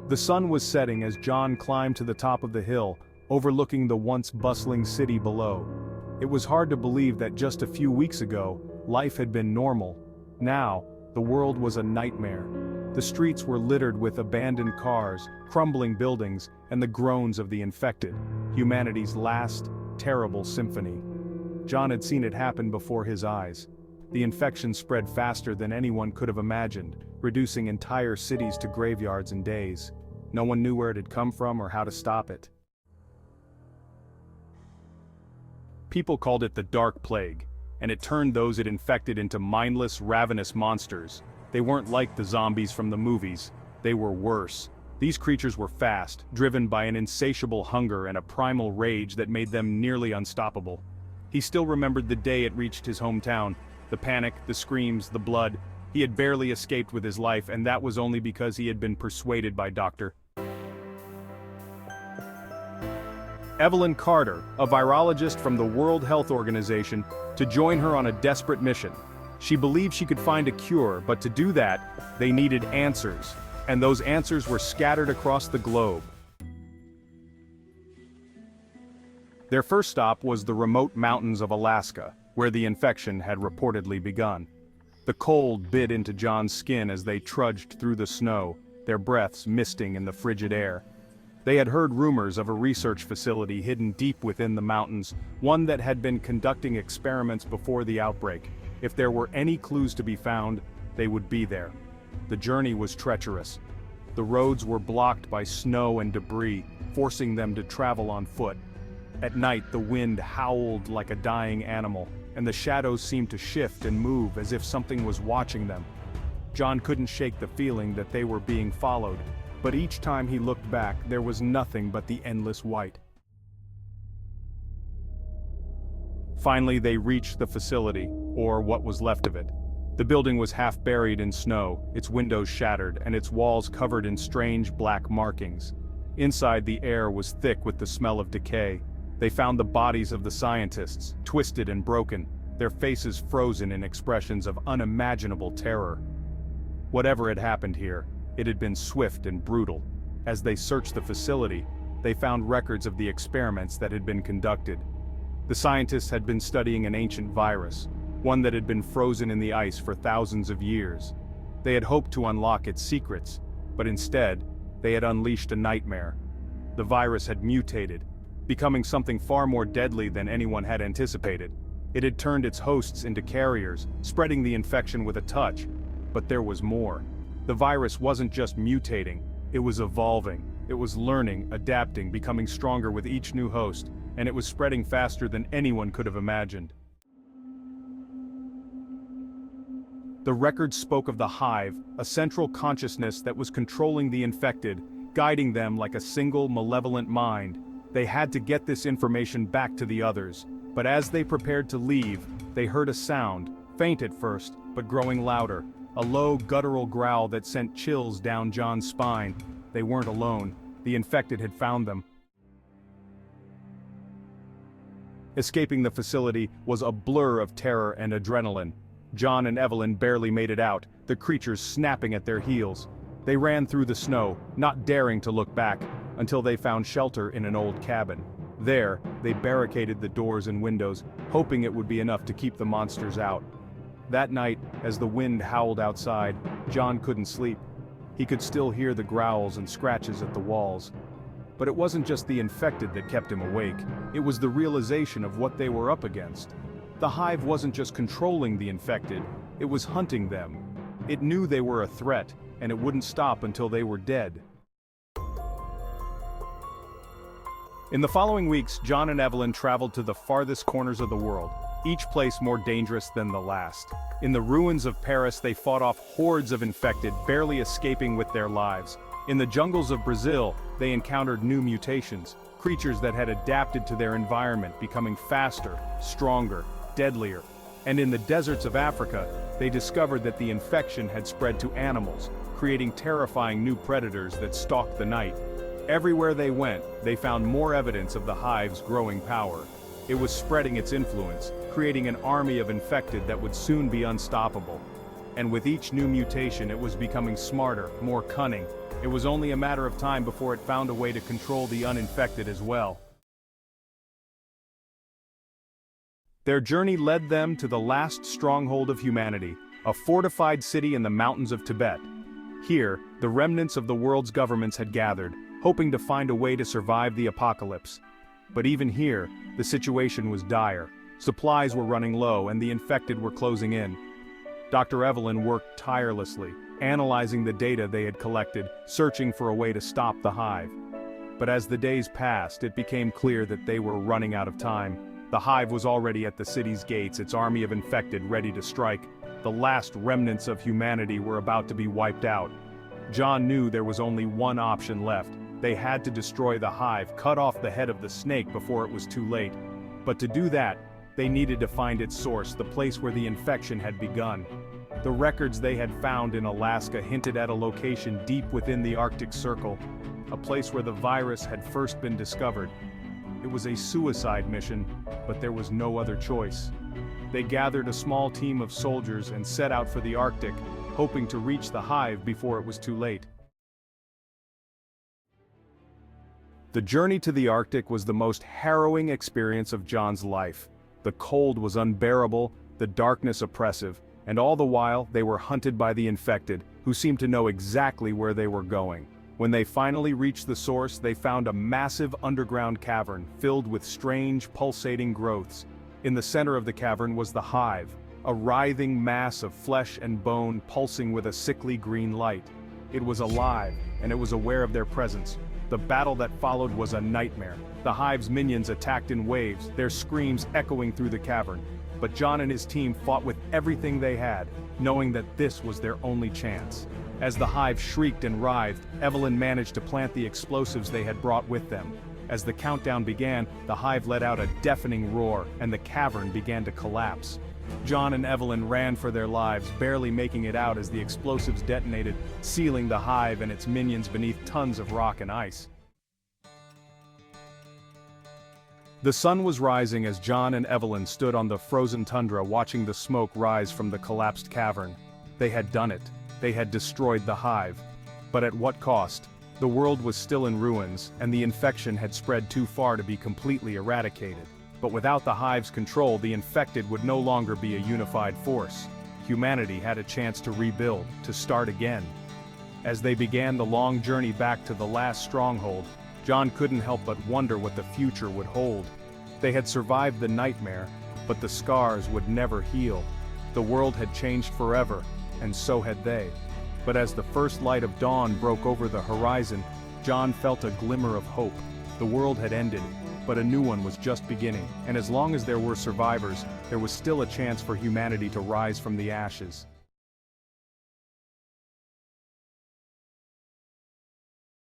The sun was setting as John climbed to the top of the hill, overlooking the once bustling city below. It was hard to believe that just a few weeks ago, life had been normal. Now, the world was a nightmare. The streets were littered with abandoned cars, crumbling buildings, and the groans of the infected, humanity's last, terrible symphony. John had seen it happen before his eyes. The infection spread faster than anyone could have imagined, reducing entire cities to graveyards in days. No one knew where it had come from or how to stop it. People called it the Dark Plague, and it turned those it infected into mindless, ravenous monsters. They weren't like the zombies from the movies. They were worse. These creatures were fast, driven by an insatiable hunger and a primal rage that made them nearly unstoppable. He still remembered the day it reached his hometown. The panic, the screams, the blood. He had barely escaped with his life, and that was only because he had been persuaded by Dr. Evelyn Carter, a virologist from the World Health Organization, to join her on a desperate mission. She believed she could find a cure, but to do that, they needed answers, and those answers were scattered across the globe. Their first stop was the remote mountains of Alaska, where the infection had reportedly begun. The cold bit into John's skin as they trudged through the snow, their breaths misting in the frigid air. They had heard rumors of a research facility hidden deep within the mountains, one that had been conducting experiments before the outbreak. If there were any clues to be found, they would be there. The journey was treacherous. The roads were blocked by snow and debris, forcing them to travel on foot. At night, the wind howled like a dying animal, and the shadows seemed to shift and move as if something was watching them. John couldn't shake the feeling that they were being followed, but each time he looked back, there was nothing but the endless white. Finally, they reached the facility, or what was left of it. The building was half buried in snow, its windows shattered, and its walls covered in strange black markings. Inside, the air was thick with the smell of decay. They found the bodies of the scientists, twisted and broken, their faces frozen in expressions of unimaginable terror. Whatever had happened here, it had been swift and brutal. As they searched the facility, they found records of the experiments that had been conducted. The scientists had been studying an ancient virus, one that had been frozen in the ice for thousands of years. They had hoped to unlock its secrets, but instead, they had unleashed a nightmare. The virus had mutated, becoming something far more deadly than anyone had anticipated. It had turned its hosts into carriers, spreading the infection with a touch. But there was more. The virus wasn't just mutating, it was evolving. It was learning, adapting, becoming stronger with each new host, and it was spreading faster than anyone could have imagined. The records spoke of the Hive, a central consciousness that was controlling the infected, guiding them like a single malevolent mind. They had to get this information back to the others, but as they prepared to leave, they heard a sound, faint at first, but growing louder, a low guttural growl that sent chills down John's spine. They weren't alone. The infected had found them. Escaping the facility was a blur of terror and adrenaline. John and Evelyn barely made it out, the creatures snapping at their heels. They ran through the snow, not daring to look back, until they found shelter in an old cabin. There, they barricaded the doors and windows, hoping it would be enough to keep the monsters out. That night, as the wind howled outside, John couldn't sleep. He could still hear the growls and scratches at the walls. But it wasn't just the infected that kept him awake, it was the realization of what they were up against. The Hive wasn't just controlling the infected, it was hunting them. It knew they were a threat, and it wouldn't stop until they were dead. In the following weeks, John and Evelyn traveled to the farthest corners of the world, each place more dangerous than the last. In the ruins of Paris, they fought off hordes of infected, barely escaping with their lives. In the jungles of Brazil, they encountered new mutations, creatures that had adapted to their environment, becoming faster, stronger, deadlier. And in the deserts of Africa, they discovered that the infection had spread to animals, creating terrifying new predators that stalked the night. Everywhere they went, they found more evidence of the Hive's growing power. It was spreading its influence, creating an army of infected that would soon be unstoppable. And with each new mutation, it was becoming smarter, more cunning. It was only a matter of time before it found a way to control the uninfected as well. Their journey led them to the last stronghold of humanity, a fortified city in the mountains of Tibet. Here, the remnants of the world's governments had gathered, hoping to find a way to survive the apocalypse. But even here, the situation was dire. Supplies were running low and the infected were closing in. Dr. Evelyn worked tirelessly, analyzing the data they had collected, searching for a way to stop the Hive. But as the days passed, it became clear that they were running out of time. The Hive was already at the city's gates, its army of infected ready to strike. The last remnants of humanity were about to be wiped out. John knew there was only one option left. They had to destroy the Hive, cut off the head of the snake before it was too late. But to do that, they needed to find its source, the place where the infection had begun. The records they had found in Alaska hinted at a location deep within the Arctic Circle, a place where the virus had first been discovered. It was a suicide mission, but there was no other choice. They gathered a small team of soldiers and set out for the Arctic, hoping to reach the Hive before it was too late. The journey to the Arctic was the most harrowing experience of John's life. The cold was unbearable, the darkness oppressive, and all the while they were hunted by the infected, who seemed to know exactly where they were going. When they finally reached the source, they found a massive underground cavern filled with strange, pulsating growths. In the center of the cavern was the Hive, a writhing mass of flesh and bone pulsing with a sickly green light. It was alive, and it was aware of their presence. The battle that followed was a nightmare. The Hive's minions attacked in waves, their screams echoing through the cavern. But John and his team fought with everything they had, knowing that this was their only chance. As the Hive shrieked and writhed, Evelyn managed to plant the explosives they had brought with them. As the countdown began, the Hive let out a deafening roar, and the cavern began to collapse. John and Evelyn ran for their lives, barely making it out as the explosives detonated, sealing the Hive and its minions beneath tons of rock and ice. The sun was rising as John and Evelyn stood on the frozen tundra watching the smoke rise from the collapsed cavern. They had done it. They had destroyed the Hive. But at what cost? The world was still in ruins, and the infection had spread too far to be completely eradicated. But without the Hive's control, the infected would no longer be a unified force. Humanity had a chance to rebuild, to start again. As they began the long journey back to the last stronghold, John couldn't help but wonder what the future would hold. They had survived the nightmare, but the scars would never heal. The world had changed forever, and so had they. But as the first light of dawn broke over the horizon, John felt a glimmer of hope. The world had ended, but a new one was just beginning, and as long as there were survivors, there was still a chance for humanity to rise from the ashes.